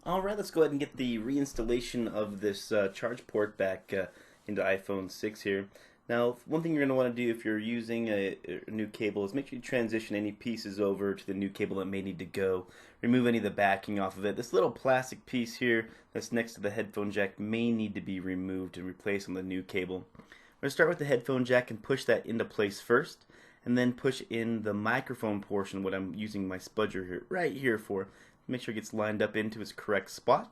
Alright, let's go ahead and get the reinstallation of this charge port back into iPhone 6 here. Now, one thing you're going to want to do if you're using a new cable is make sure you transition any pieces over to the new cable that may need to go. Remove any of the backing off of it. This little plastic piece here that's next to the headphone jack may need to be removed and replaced on the new cable. I'm going to start with the headphone jack and push that into place first, and then push in the microphone portion, what I'm using my spudger here, right here for. Make sure it gets lined up into its correct spot.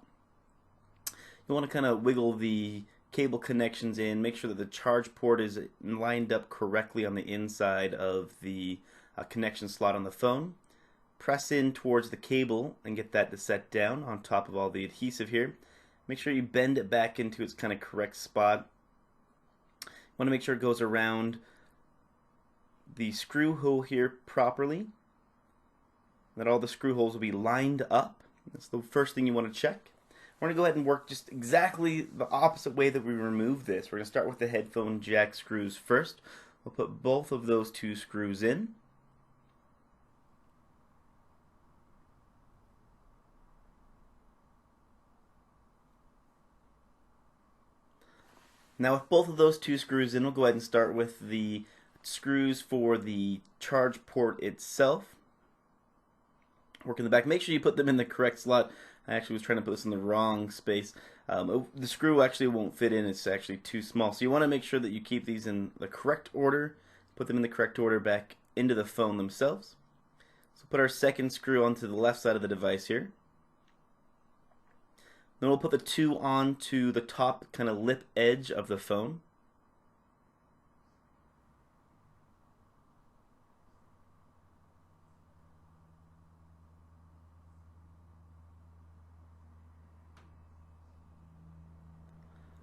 You want to kind of wiggle the cable connections in, make sure that the charge port is lined up correctly on the inside of the connection slot on the phone. Press in towards the cable and get that to set down on top of all the adhesive here. Make sure you bend it back into its kind of correct spot. You want to make sure it goes around the screw hole here properly, that all the screw holes will be lined up. That's the first thing you want to check. We're going to go ahead and work just exactly the opposite way that we remove this. We're going to start with the headphone jack screws first. We'll put both of those two screws in. Now with both of those two screws in, we'll go ahead and start with the screws for the charge port itself. Work in the back. Make sure you put them in the correct slot. I actually was trying to put this in the wrong space. The screw actually won't fit in. It's actually too small. So you want to make sure that you keep these in the correct order. Put them in the correct order back into the phone themselves. So put our second screw onto the left side of the device here. Then we'll put the two onto the top kind of lip edge of the phone.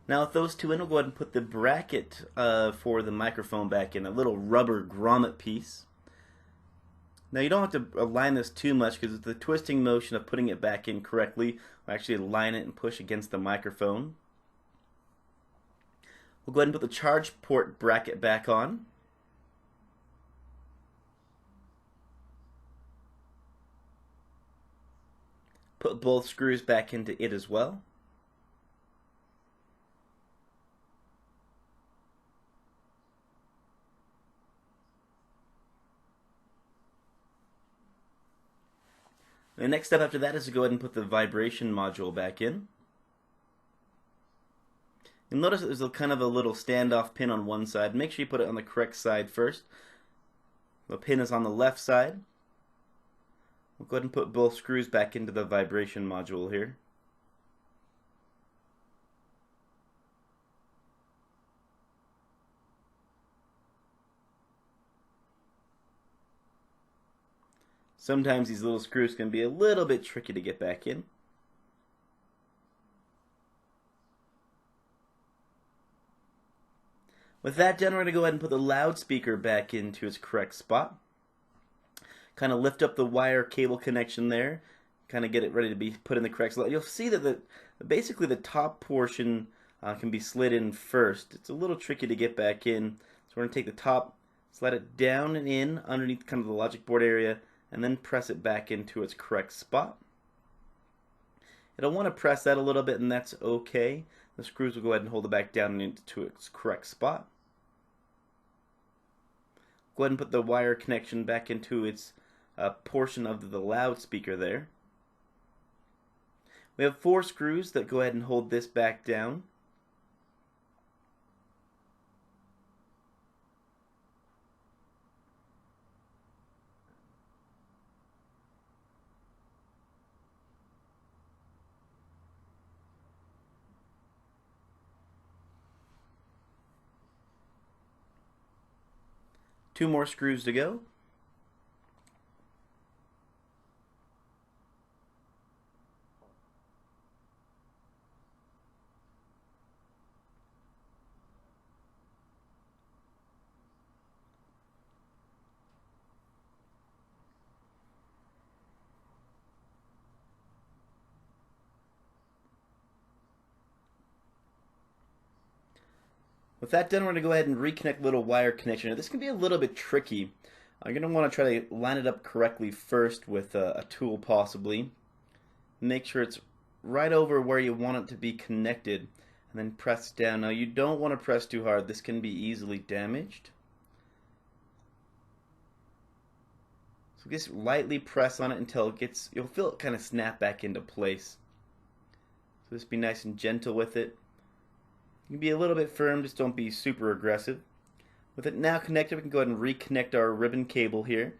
Now with those two in, we'll go ahead and put the bracket for the microphone back in, a little rubber grommet piece. Now you don't have to align this too much because the twisting motion of putting it back in correctly will actually align it and push against the microphone. We'll go ahead and put the charge port bracket back on. Put both screws back into it as well. The next step after that is to go ahead and put the vibration module back in. You'll notice that there's a kind of a little standoff pin on one side. Make sure you put it on the correct side first. The pin is on the left side. We'll go ahead and put both screws back into the vibration module here. Sometimes these little screws can be a little bit tricky to get back in. With that done, we're going to go ahead and put the loudspeaker back into its correct spot. Kind of lift up the wire cable connection there. Kind of get it ready to be put in the correct slot. You'll see that basically the top portion can be slid in first. It's a little tricky to get back in. So we're going to take the top, slide it down and in underneath kind of the logic board area, and then press it back into its correct spot. It'll want to press that a little bit, and that's okay. The screws will go ahead and hold it back down into its correct spot. Go ahead and put the wire connection back into its portion of the loudspeaker there. We have 4 screws that go ahead and hold this back down. Two more screws to go. With that done, we're going to go ahead and reconnect the little wire connection. Now, this can be a little bit tricky. You're going to want to try to line it up correctly first with a tool possibly. Make sure it's right over where you want it to be connected, and then press down. Now you don't want to press too hard. This can be easily damaged. So just lightly press on it until it gets, you'll feel it kind of snap back into place. So just be nice and gentle with it. You can be a little bit firm, just don't be super aggressive. With it now connected, we can go ahead and reconnect our ribbon cable here.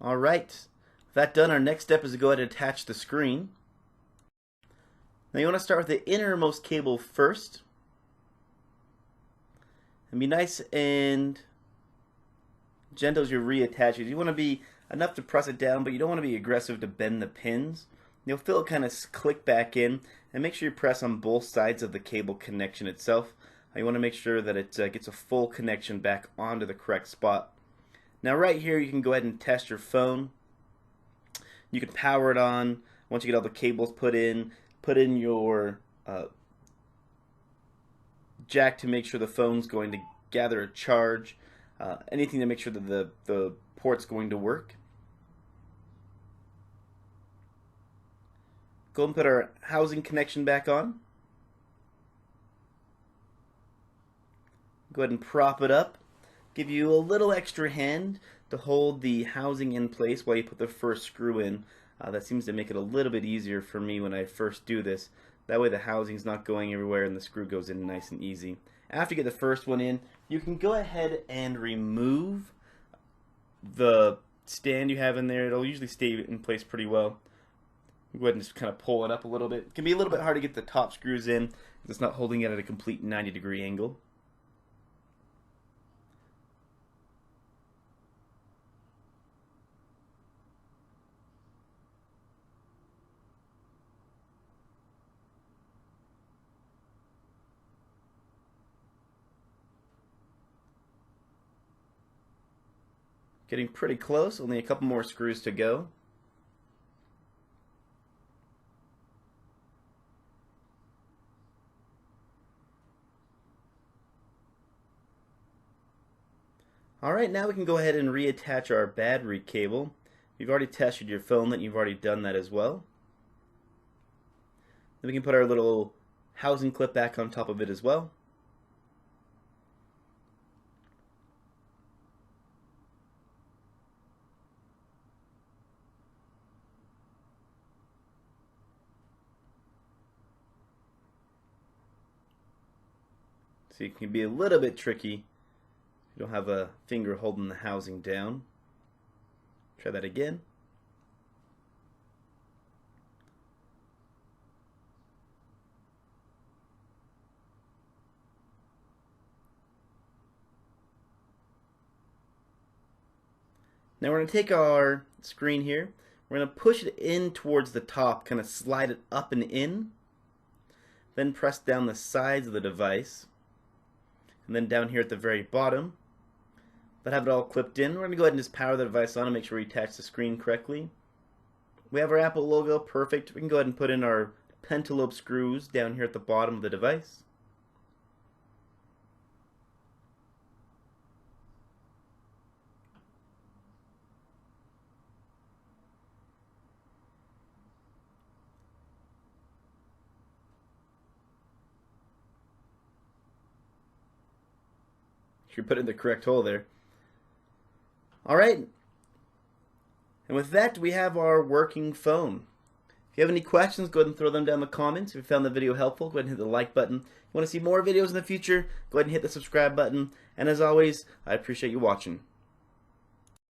Alright, with that done, our next step is to go ahead and attach the screen. Now you want to start with the innermost cable first. And be nice and gentle as you reattach it. You want to be enough to press it down, but you don't want to be aggressive to bend the pins. You'll feel it kind of click back in, and make sure you press on both sides of the cable connection itself. You want to make sure that it gets a full connection back onto the correct spot. Now right here you can go ahead and test your phone. You can power it on. Once you get all the cables put in your jack to make sure the phone's going to gather a charge. Anything to make sure that the port's going to work. Go and put our housing connection back on. Go ahead and prop it up. Give you a little extra hand to hold the housing in place while you put the first screw in. That seems to make it a little bit easier for me when I first do this. That way the housing's not going everywhere and the screw goes in nice and easy. After you get the first one in, you can go ahead and remove the stand you have in there. It'll usually stay in place pretty well. Go ahead and just kind of pull it up a little bit. It can be a little bit hard to get the top screws in because it's not holding it at a complete 90-degree angle. Getting pretty close, only a couple more screws to go. Alright, now we can go ahead and reattach our battery cable. You've already tested your phone, that you've already done that as well. Then we can put our little housing clip back on top of it as well. So it can be a little bit tricky. You don't have a finger holding the housing down. Try that again. Now we're going to take our screen here. We're going to push it in towards the top, kind of slide it up and in. Then press down the sides of the device. And then down here at the very bottom. But have it all clipped in. We're going to go ahead and just power the device on and make sure we attach the screen correctly. We have our Apple logo, perfect. We can go ahead and put in our pentalobe screws down here at the bottom of the device. You put it in the correct hole there. Alright, and with that we have our working phone. If you have any questions, go ahead and throw them down in the comments. If you found the video helpful, go ahead and hit the like button. If you want to see more videos in the future, go ahead and hit the subscribe button. And as always, I appreciate you watching.